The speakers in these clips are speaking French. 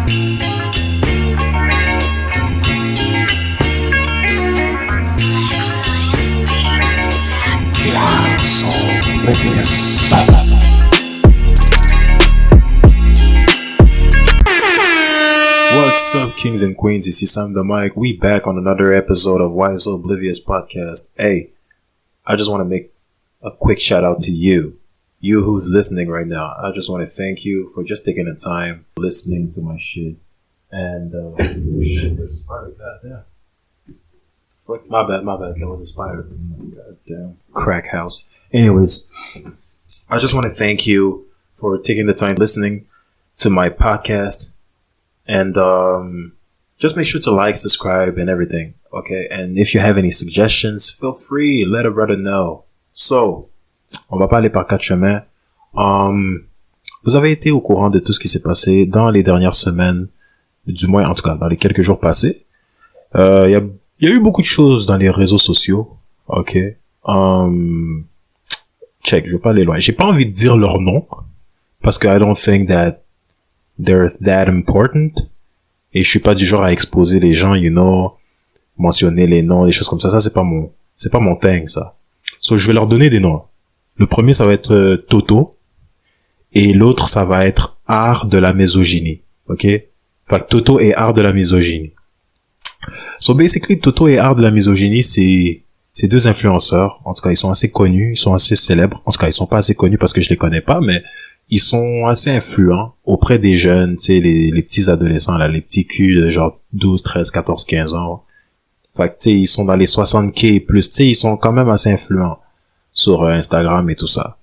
So oblivious. What's up, kings and queens? Ici Sam the Mike. We back on another episode of Why So Oblivious podcast. Hey, I just want to make a quick shout out to you who's listening right now. I just want to thank you for just taking the time listening to my shit. And shit, there's a spider. Goddamn. My bad. That was a spider. Goddamn. Crack house. Anyways, I just want to thank you for taking the time listening to my podcast. And just make sure to like, subscribe, and everything. Okay? And if you have any suggestions, feel free. Let a brother know. So, on va pas aller par quatre chemins. Vous avez été au courant de tout ce qui s'est passé dans les dernières semaines, du moins, en tout cas, dans les quelques jours passés. Il y a eu beaucoup de choses dans les réseaux sociaux. Ok? Check, je vais pas aller loin. J'ai pas envie de dire leur nom, parce que I don't think that they're that important. Et je suis pas du genre à exposer les gens, mentionner les noms, des choses comme ça. Ça, c'est pas mon thing, ça. So, je vais leur donner des noms. Le premier, ça va être Toto. Et l'autre, ça va être Art de la misogynie. Ok? Fait que Toto et Art de la misogynie. So, basically, Toto et Art de la misogynie, c'est deux influenceurs. En tout cas, ils sont assez connus, ils sont assez célèbres. En tout cas, ils sont pas assez connus parce que je les connais pas, mais ils sont assez influents auprès des jeunes, tu sais, les petits adolescents, là, les petits culs de genre 12, 13, 14, 15 ans. Fait que, tu sais, ils sont dans les 60K et plus, tu sais, ils sont quand même assez influents sur Instagram et tout ça.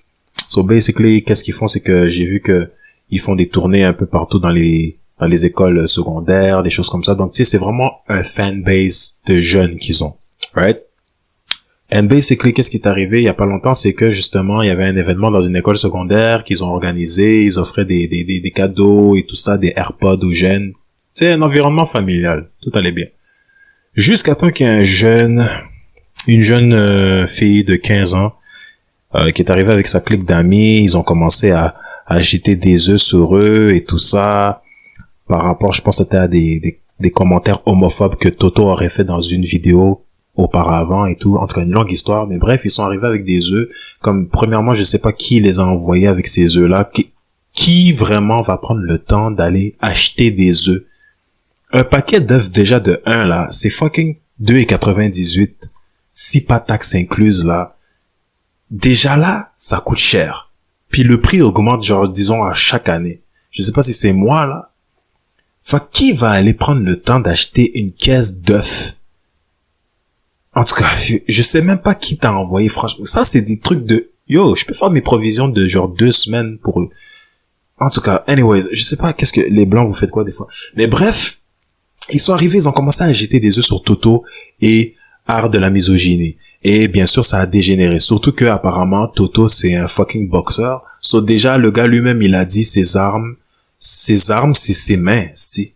So, basically, qu'est-ce qu'ils font, c'est que j'ai vu que ils font des tournées un peu partout dans les écoles secondaires, des choses comme ça. Donc, tu sais, c'est vraiment un fanbase de jeunes qu'ils ont. Right? And basically, qu'est-ce qui est arrivé il y a pas longtemps, c'est que justement, il y avait un événement dans une école secondaire qu'ils ont organisé, ils offraient des cadeaux et tout ça, des AirPods aux jeunes. C'est un environnement familial, tout allait bien. Jusqu'à temps qu'il y ait une jeune fille de 15 ans qui est arrivée avec sa clique d'amis, ils ont commencé à jeter des œufs sur eux et tout ça, par rapport, je pense que c'était à des commentaires homophobes que Toto aurait fait dans une vidéo auparavant et tout, en tout cas une longue histoire, mais bref, ils sont arrivés avec des œufs, comme premièrement, je sais pas qui les a envoyés avec ces œufs-là, qui vraiment va prendre le temps d'aller acheter des œufs. Un paquet d'œufs déjà de 1 là, c'est fucking 2,98, si pas taxes incluses là. Déjà là, ça coûte cher. Puis le prix augmente genre, disons, à chaque année. Je sais pas si c'est moi là. Fait qui va aller prendre le temps d'acheter une caisse d'œufs? En tout cas, je sais même pas qui t'a envoyé, franchement. Ça, c'est des trucs de... Yo, je peux faire mes provisions de genre 2 semaines pour eux. En tout cas, anyways, je sais pas qu'est-ce que... Les Blancs, vous faites quoi des fois? Mais bref, ils sont arrivés, ils ont commencé à jeter des œufs sur Toto et Art de la misogynie. Et bien sûr, ça a dégénéré. Surtout que, apparemment, Toto, c'est un fucking boxeur. So, déjà, le gars lui-même, il a dit ses armes, c'est ses mains, c'ti.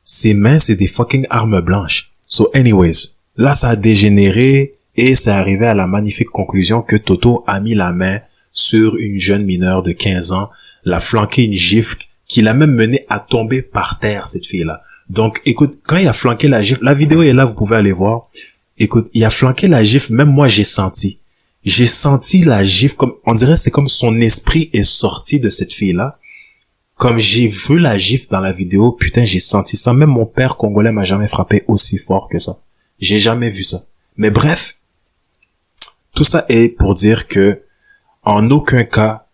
Ses mains, c'est des fucking armes blanches. So, anyways... Là, ça a dégénéré et c'est arrivé à la magnifique conclusion que Toto a mis la main sur une jeune mineure de 15 ans, l'a flanqué une gifle qui l'a même mené à tomber par terre, cette fille-là. Donc, écoute, quand il a flanqué la gifle, la vidéo est là, vous pouvez aller voir. Écoute, il a flanqué la gifle, même moi, j'ai senti la gifle comme, on dirait, c'est comme son esprit est sorti de cette fille-là. Comme j'ai vu la gifle dans la vidéo, putain, j'ai senti ça. Même mon père congolais m'a jamais frappé aussi fort que ça. J'ai jamais vu ça. Mais bref, tout ça est pour dire que en aucun cas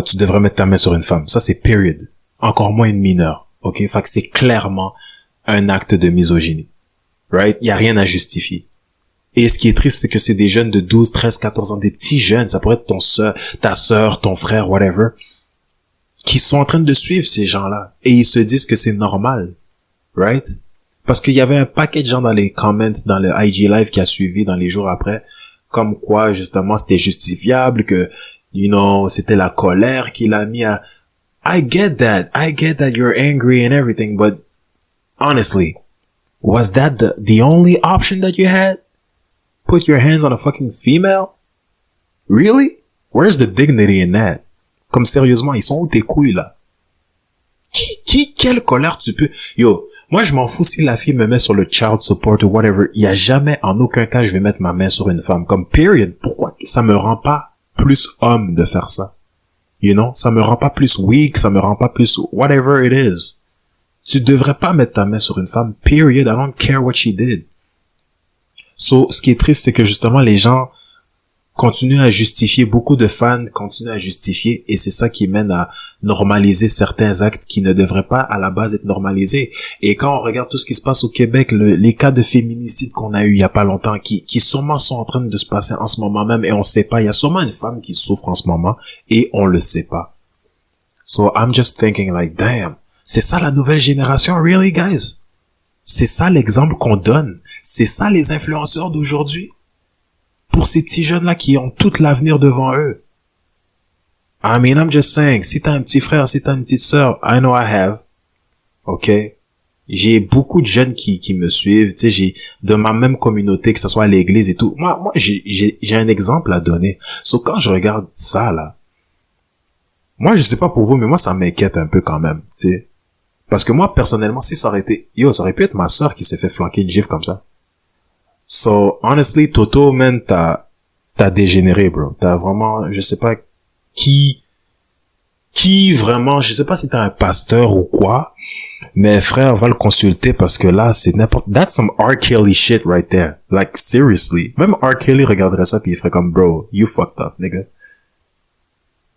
tu devrais mettre ta main sur une femme. Ça, c'est period. Encore moins une mineure. Ok? Fait que c'est clairement un acte de misogynie. Right? Il y a rien à justifier. Et ce qui est triste, c'est que c'est des jeunes de 12, 13, 14 ans, des petits jeunes, ça pourrait être ta sœur, ton frère, whatever, qui sont en train de suivre ces gens-là. Et ils se disent que c'est normal. Right? Parce qu'il y avait un paquet de gens dans les comments, dans le IG Live qui a suivi dans les jours après, comme quoi, justement, c'était justifiable, que, c'était la colère qui l'a mis à... I get that you're angry and everything, but honestly, was that the only option that you had? Put your hands on a fucking female? Really? Where's the dignity in that? Comme sérieusement, ils sont où tes couilles, là? Quelle colère tu peux... Yo, moi, je m'en fous si la fille me met sur le child support ou whatever. Il y a jamais, en aucun cas, je vais mettre ma main sur une femme. Comme period. Pourquoi? Ça me rend pas plus homme de faire ça. You know? Ça me rend pas plus weak. Ça me rend pas plus whatever it is. Tu devrais pas mettre ta main sur une femme. Period. I don't care what she did. So, ce qui est triste, c'est que justement, les gens continuent à justifier, beaucoup de fans continuent à justifier, et c'est ça qui mène à normaliser certains actes qui ne devraient pas à la base être normalisés. Et quand on regarde tout ce qui se passe au Québec, les cas de féminicide qu'on a eu il y a pas longtemps, qui sûrement sont en train de se passer en ce moment même, et on sait pas, il y a sûrement une femme qui souffre en ce moment, et on le sait pas. So I'm just thinking like, damn, c'est ça la nouvelle génération, really guys? C'est ça l'exemple qu'on donne? C'est ça les influenceurs d'aujourd'hui? Pour ces petits jeunes-là qui ont tout l'avenir devant eux. I mean, I'm just saying, si t'as un petit frère, si t'as une petite sœur, I know I have. OK? J'ai beaucoup de jeunes qui me suivent, tu sais, j'ai de ma même communauté, que ce soit à l'église et tout. Moi, j'ai un exemple à donner. Sauf quand je regarde ça, là, moi, je sais pas pour vous, mais moi, ça m'inquiète un peu quand même, tu sais. Parce que moi, personnellement, si ça aurait été, ça aurait pu être ma sœur qui s'est fait flanquer une gifle comme ça. So, honestly, Toto, man, t'as dégénéré, bro. T'as vraiment, je sais pas qui vraiment, je sais pas si t'es un pasteur ou quoi, mais frère, va le consulter parce que là, c'est that's some R. Kelly shit right there. Like, seriously. Même R. Kelly regarderait ça pis il ferait comme, bro, you fucked up, nigga.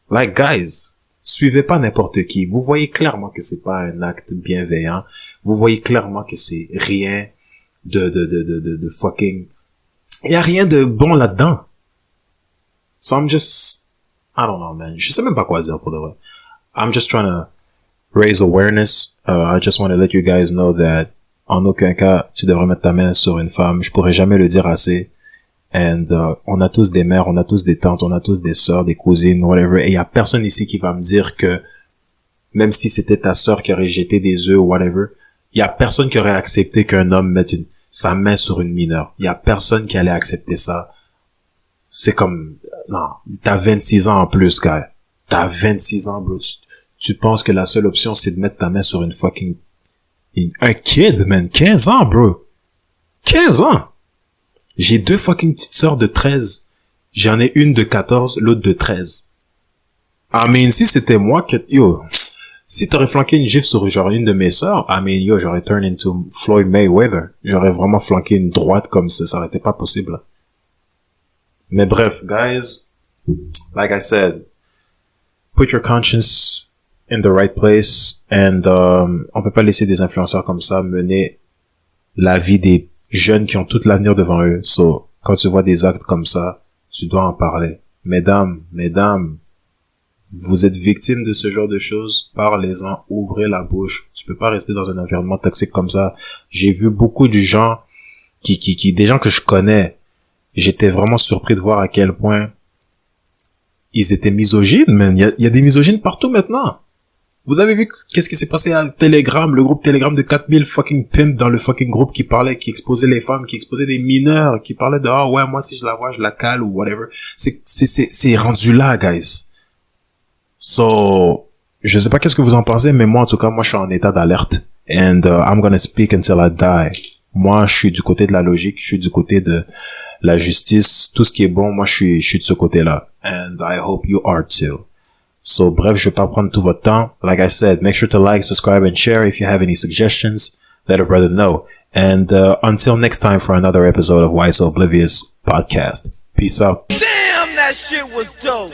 Like, guys, suivez pas n'importe qui. Vous voyez clairement que c'est pas un acte bienveillant. Vous voyez clairement que c'est rien de fucking... Il y a rien de bon là-dedans. So I'm just... I don't know, man. Je sais même pas quoi dire pour de vrai. I'm just trying to raise awareness. I just want to let you guys know that en aucun cas, tu devrais mettre ta main sur une femme. Je pourrais jamais le dire assez. And on a tous des mères, on a tous des tantes, on a tous des sœurs, des cousines, whatever. Et il y a personne ici qui va me dire que même si c'était ta sœur qui aurait jeté des œufs ou whatever, il y a personne qui aurait accepté qu'un homme mette sa main sur une mineure. Il y a personne qui allait accepter ça. C'est comme, non, t'as 26 ans en plus, gars. T'as 26 ans, bro. Tu penses que la seule option, c'est de mettre ta main sur une fucking, un kid, man. 15 ans, bro. 15 ans. J'ai 2 fucking petites sœurs de 13. J'en ai une de 14, l'autre de 13. I mean, si c'était moi que, si t'aurais flanqué une gifle sur genre une de mes sœurs, I mean, j'aurais turn into Floyd Mayweather. J'aurais vraiment flanqué une droite comme ça aurait été pas possible. Mais bref, guys, like I said, put your conscience in the right place, and on peut pas laisser des influenceurs comme ça mener la vie des jeunes qui ont tout l'avenir devant eux. So, quand tu vois des actes comme ça, tu dois en parler. Mesdames, vous êtes victime de ce genre de choses, parlez-en, ouvrez la bouche. Tu peux pas rester dans un environnement toxique comme ça. J'ai vu beaucoup de gens des gens que je connais. J'étais vraiment surpris de voir à quel point ils étaient misogynes, man. Il y a des misogynes partout maintenant. Vous avez vu qu'est-ce qui s'est passé à Telegram, le groupe Telegram de 4000 fucking pimps dans le fucking groupe qui parlait, qui exposait les femmes, qui exposait des mineurs, qui parlait de, ah ouais, moi si je la vois, je la cale ou whatever. C'est rendu là, guys. So, je sais pas qu'est-ce que vous en pensez, mais moi, en tout cas, moi, je suis en état d'alerte. And I'm gonna speak until I die. Moi, je suis du côté de la logique, je suis du côté de la justice. Tout ce qui est bon, moi, je suis de ce côté-là. And I hope you are too. So, bref, je vais pas prendre tout votre temps. Like I said, make sure to like, subscribe, and share. If you have any suggestions, let a brother know. And until next time for another episode of Why So Oblivious podcast. Peace out. Damn, that shit was dope.